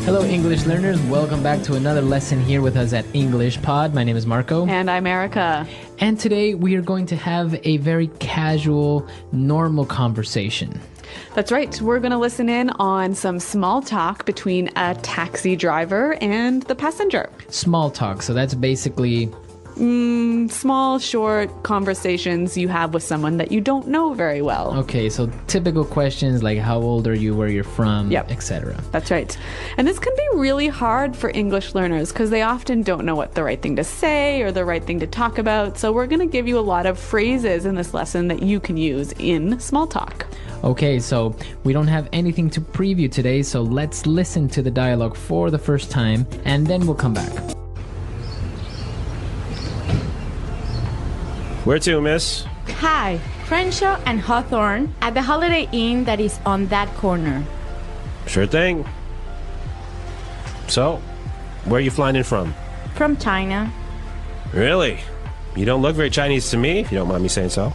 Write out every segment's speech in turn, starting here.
Hello, English learners. Welcome back to another lesson here with us at English Pod. My name is Marco. And I'm Erica. And today we are going to have a very casual, normal conversation. That's right. We're going to listen in on some small talk between a taxi driver and the passenger. Small talk. So that's basically... small, short conversations you have with someone that you don't know very well. Okay, so typical questions like how old are you, where you're from, etc. That's right. And this can be really hard for English learners because they often don't know what the right thing to say or the right thing to talk about. So we're going to give you a lot of phrases in this lesson that you can use in small talk. Okay, so we don't have anything to preview today, so let's listen to the dialogue for the first time and then we'll come back. Where to, miss? Hi, Crenshaw and Hawthorne at the Holiday Inn that is on that corner. Sure thing. So, where are you flying in from? From China. Really? You don't look very Chinese to me, if you don't mind me saying so.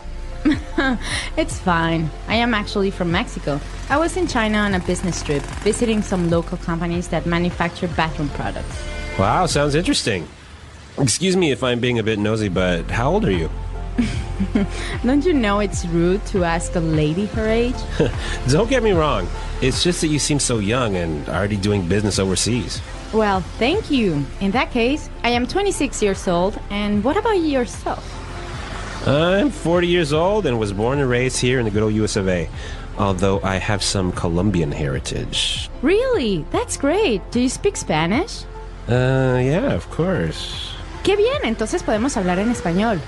It's fine. I am actually from Mexico. I was in China on a business trip, visiting some local companies that manufacture bathroom products. Wow, sounds interesting. Excuse me if I'm being a bit nosy, but how old are you? Don't you know it's rude to ask a lady her age? Don't get me wrong. It's just that you seem so young and already doing business overseas. Well, thank you. In that case, I am 26 years old. And what about yourself? I'm 40 years old and was born and raised here in the good old US of A. Although I have some Colombian heritage. Really? That's great. Do you speak Spanish? Yeah, of course. Qué bien, entonces podemos hablar en español.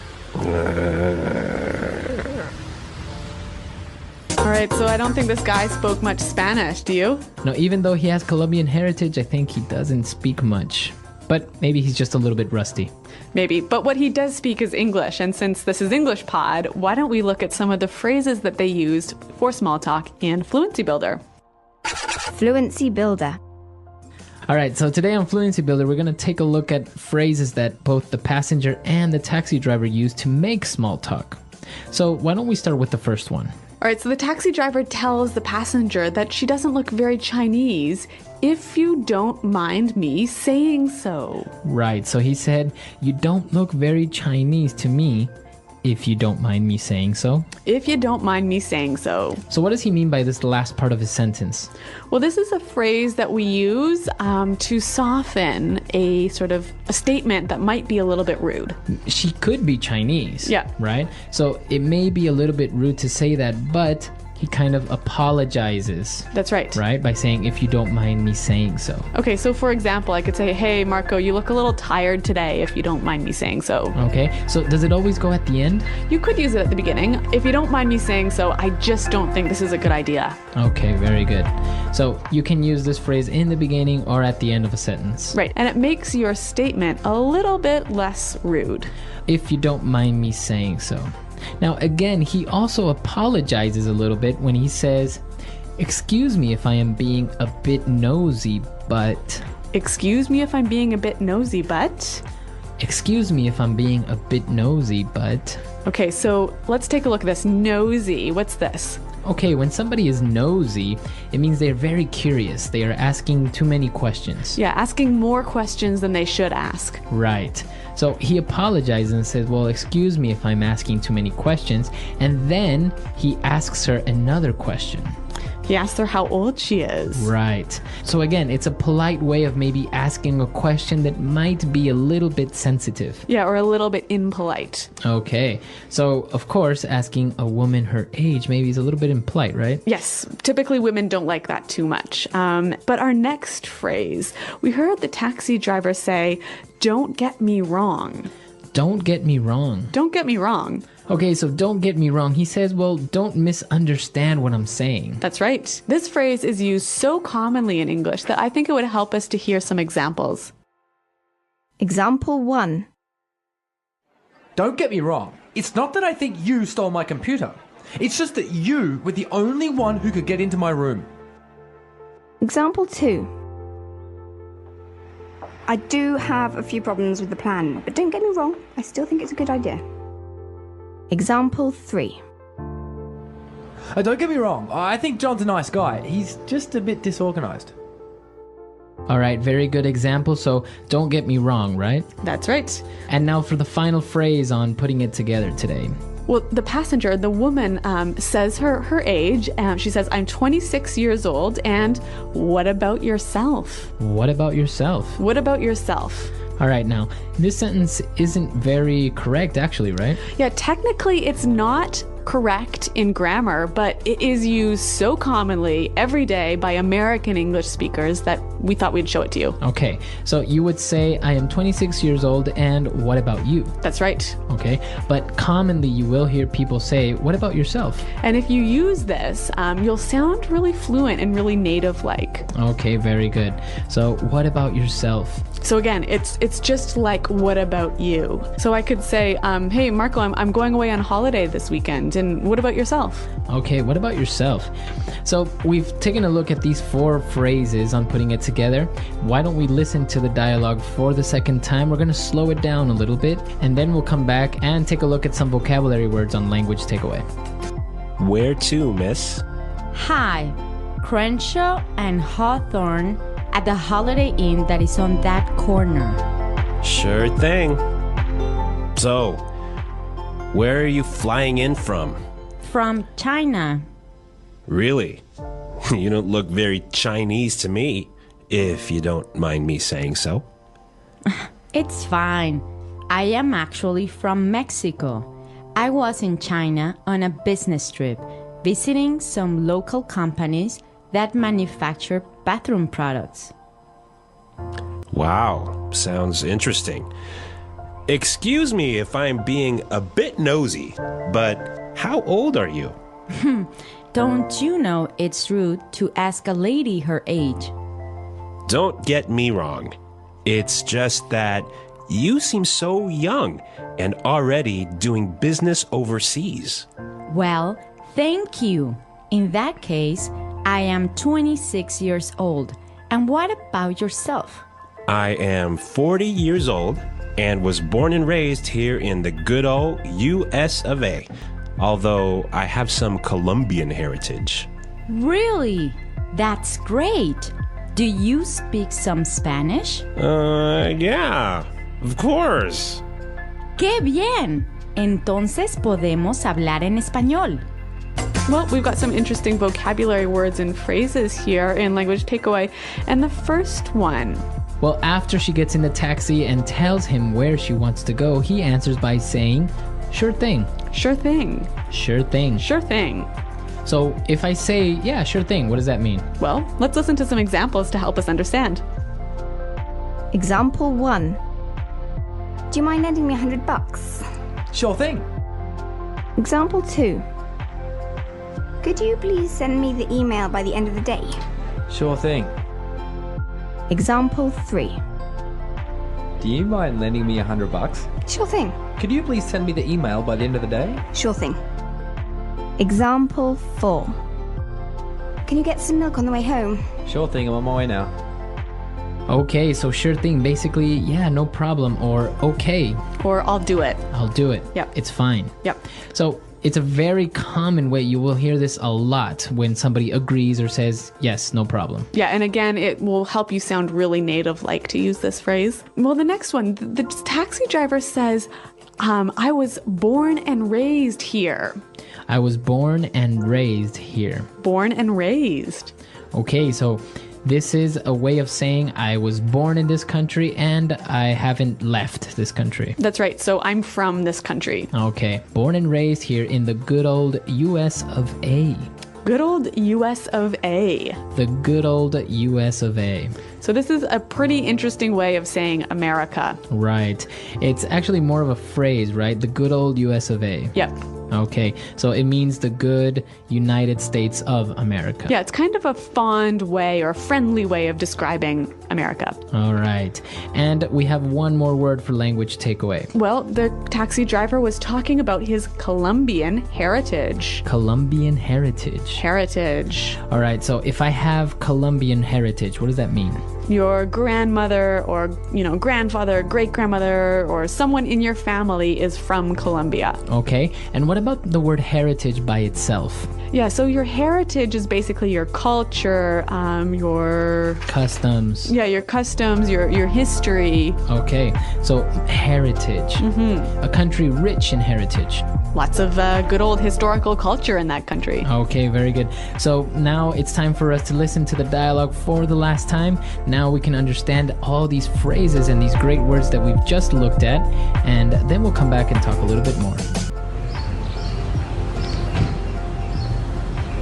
All right, so I don't think this guy spoke much Spanish, do you? No, even though he has Colombian heritage, I think he doesn't speak much. But maybe he's just a little bit rusty. Maybe, but what he does speak is English, and since this is English Pod, why don't we look at some of the phrases that they used for small talk in Fluency Builder? Fluency Builder. All right, so today on Fluency Builder, we're going to take a look at phrases that both the passenger and the taxi driver use to make small talk. So why don't we start with the first one? All right, so the taxi driver tells the passenger that she doesn't look very Chinese, if you don't mind me saying so. Right, so he said, you don't look very Chinese to me, if you don't mind me saying so. If you don't mind me saying so. So what does he mean by this last part of his sentence? Well, this is a phrase that we use to soften a sort of a statement that might be a little bit rude. She could be Chinese. Yeah. Right? So it may be a little bit rude to say that, but he kind of apologizes. That's right. Right? By saying, if you don't mind me saying so. Okay, so for example, I could say, hey, Marco, you look a little tired today, if you don't mind me saying so. Okay, so does it always go at the end? You could use it at the beginning. If you don't mind me saying so, I just don't think this is a good idea. Okay, very good. So you can use this phrase in the beginning or at the end of a sentence. Right, and it makes your statement a little bit less rude. If you don't mind me saying so. Now, again, he also apologizes a little bit when he says, excuse me if I am being a bit nosy, but... Excuse me if I'm being a bit nosy, but... Excuse me if I'm being a bit nosy, but... Okay, so let's take a look at this. Nosy, what's this? Okay, when somebody is nosy, it means they're very curious. They are asking too many questions. Yeah, asking more questions than they should ask. Right. So he apologizes and says, well, excuse me if I'm asking too many questions. And then he asks her another question. He asks her how old she is. Right. So again, it's a polite way of maybe asking a question that might be a little bit sensitive. Yeah, or a little bit impolite. Okay. So, of course, asking a woman her age maybe is a little bit impolite, right? Yes. Typically, women don't like that too much. But our next phrase, we heard the taxi driver say, don't get me wrong. Don't get me wrong. Don't get me wrong. Okay, so don't get me wrong. He says, well, don't misunderstand what I'm saying. That's right. This phrase is used so commonly in English that I think it would help us to hear some examples. Example 1. Don't get me wrong. It's not that I think you stole my computer. It's just that you were the only one who could get into my room. Example 2. I do have a few problems with the plan, but don't get me wrong, I still think it's a good idea. Example 3. Don't get me wrong, I think John's a nice guy. He's just a bit disorganized. All right, very good example. So don't get me wrong, right? That's right. And now for the final phrase on putting it together today. Well, the passenger, the woman, says her age. She says, I'm 26 years old. And what about yourself? What about yourself? What about yourself? All right, now, this sentence isn't very correct, actually, right? Yeah, technically it's not correct in grammar, but it is used so commonly every day by American English speakers that we thought we'd show it to you. Okay, so you would say, I am 26 years old, and what about you? That's right. Okay, but commonly you will hear people say, what about yourself? And if you use this, you'll sound really fluent and really native-like. Okay, very good. So what about yourself? So again, it's just like, what about you? So I could say, hey, Marco, I'm going away on holiday this weekend. And what about yourself? Okay, what about yourself? So we've taken a look at these 4 phrases on putting it together. Why don't we listen to the dialogue for the second time? We're going to slow it down a little bit, and then we'll come back and take a look at some vocabulary words on language takeaway. Where to, miss? Hi, Crenshaw and Hawthorne at the Holiday Inn that is on that corner. Sure thing. So, where are you flying in from? From China. Really? You don't look very Chinese to me, if you don't mind me saying so. It's fine. I am actually from Mexico. I was in China on a business trip, visiting some local companies that manufacture bathroom products. Wow, sounds interesting. Excuse me if I'm being a bit nosy, but how old are you? Don't you know it's rude to ask a lady her age? Don't get me wrong. It's just that you seem so young and already doing business overseas. Well, thank you. In that case, I am 26 years old. And what about yourself? I am 40 years old and was born and raised here in the good old US of A, although I have some Colombian heritage. Really? That's great. Do you speak some Spanish? Yeah, of course. ¡Qué bien! Entonces podemos hablar en español. Well, we've got some interesting vocabulary words and phrases here in Language Takeaway. And the first one. Well, after she gets in the taxi and tells him where she wants to go, he answers by saying, sure thing. Sure thing. Sure thing. Sure thing. So if I say, yeah, sure thing, what does that mean? Well, let's listen to some examples to help us understand. Example 1. Do you mind lending me $100? Sure thing. Example 2. Could you please send me the email by the end of the day? Sure thing. Example 3. Do you mind lending me $100? Sure thing. Could you please send me the email by the end of the day? Sure thing. Example 4. Can you get some milk on the way home? Sure thing, I'm on my way now. Okay, so sure thing, basically, yeah, no problem, or okay, Or I'll do it. I'll do it. Yep. It's fine. Yep. So it's a very common way. You will hear this a lot when somebody agrees or says, yes, no problem. Yeah, and again, it will help you sound really native-like to use this phrase. Well, the next one, the taxi driver says, I was born and raised here. I was born and raised here. Born and raised. Okay, so this is a way of saying I was born in this country and I haven't left this country. That's right. So I'm from this country. Okay, born and raised here in the good old US of A. Good old US of A. The good old US of A. So this is a pretty interesting way of saying America. Right. It's actually more of a phrase, right? The good old US of A. Yep. Okay, so it means the good United States of America. Yeah, it's kind of a fond way or a friendly way of describing America. All right. And we have one more word for language takeaway. Well, the taxi driver was talking about his Colombian heritage. Colombian heritage. Heritage. All right, so if I have Colombian heritage, what does that mean? your grandmother or, grandfather, great-grandmother, or someone in your family is from Colombia. Okay, and what about the word heritage by itself? Yeah, so your heritage is basically your culture, your Customs. Yeah, your customs, your history. Okay, so heritage. A country rich in heritage. Lots of good old historical culture in that country. Okay, very good. So now it's time for us to listen to the dialogue for the last time. Now we can understand all these phrases and these great words that we've just looked at, and then we'll come back and talk a little bit more.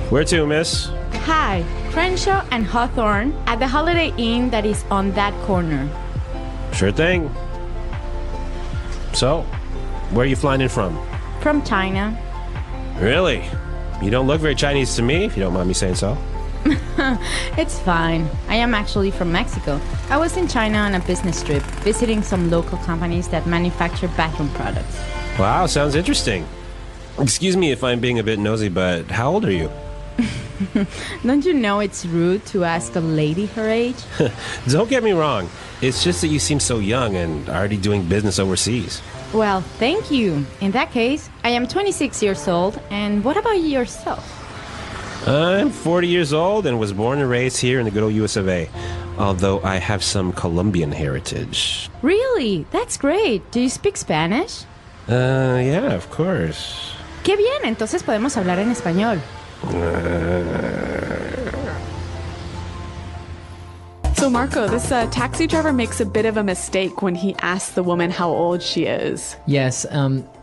Where to, miss? Hi, Crenshaw and Hawthorne at the Holiday Inn that is on that corner. Sure thing. So, where are you flying in from? From China. Really? You don't look very Chinese to me, if you don't mind me saying so. It's fine. I am actually from Mexico. I was in China on a business trip, visiting some local companies that manufacture bathroom products. Wow, sounds interesting. Excuse me if I'm being a bit nosy, but how old are you? Don't you know it's rude to ask a lady her age? Don't get me wrong. It's just that you seem so young and already doing business overseas. Well, thank you. In that case, I am 26 years old, and what about yourself? I'm 40 years old and was born and raised here in the good old US of A, although I have some Colombian heritage. Really? That's great. Do you speak Spanish? Yeah, of course. Qué bien, entonces podemos hablar en español. So Marco, this taxi driver makes a bit of a mistake when he asks the woman how old she is. Yes,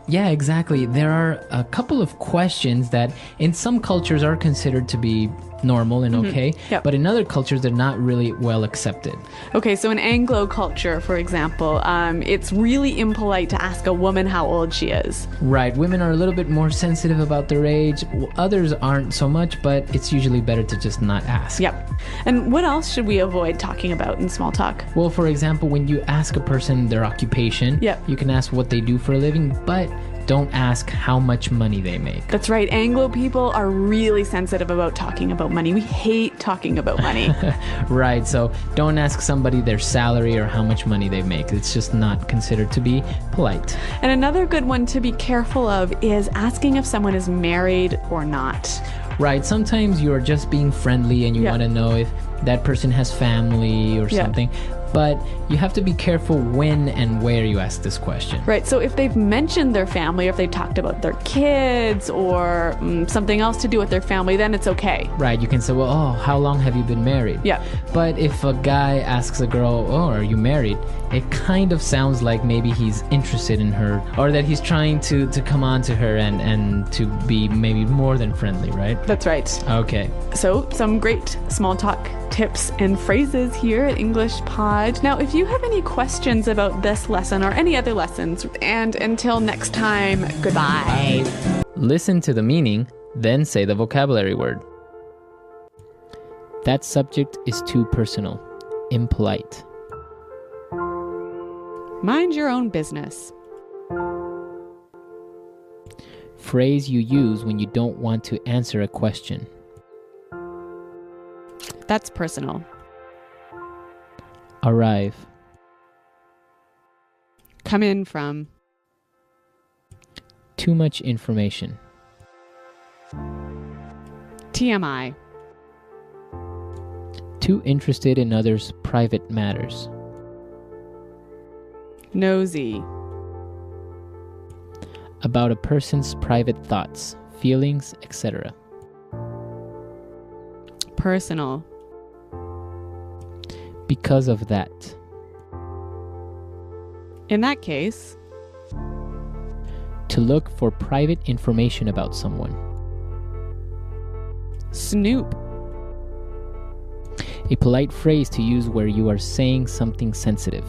yeah, exactly. There are a couple of questions that in some cultures are considered to be normal and okay, Yep. but in other cultures they're not really well accepted. Okay, so in Anglo culture, for example, it's really impolite to ask a woman how old she is. Right, women are a little bit more sensitive about their age. Others aren't so much, but it's usually better to just not ask. Yep. And what else should we avoid talking about in small talk? Well, for example, when you ask a person their occupation, Yep. you can ask what they do for a living, but don't ask how much money they make. That's right. Anglo people are really sensitive about talking about money. We hate talking about money. Right, so don't ask somebody their salary or how much money they make. It's just not considered to be polite. And another good one to be careful of is asking if someone is married or not. Right, sometimes you're just being friendly and you Yeah. want to know if that person has family or Yeah. something. But you have to be careful when and where you ask this question. Right, so if they've mentioned their family, or if they talked about their kids or something else to do with their family, then it's okay. Right, you can say, well, oh, how long have you been married? Yeah. But if a guy asks a girl, oh, are you married? It kind of sounds like maybe he's interested in her, or that he's trying to come on to her and to be maybe more than friendly, right? That's right. Okay. So, some great small talk tips and phrases here at English Pod. Now, if you have any questions about this lesson or any other lessons, and until next time, goodbye. Listen to the meaning, then say the vocabulary word. That subject is too personal, impolite. Mind your own business. Phrase you use when you don't want to answer a question. That's personal. Arrive. Come in from. Too much information. TMI. Too interested in others' private matters. Nosy. About a person's private thoughts, feelings, etc. Personal. Because of that. In that case. To look for private information about someone. Snoop. A polite phrase to use where you are saying something sensitive.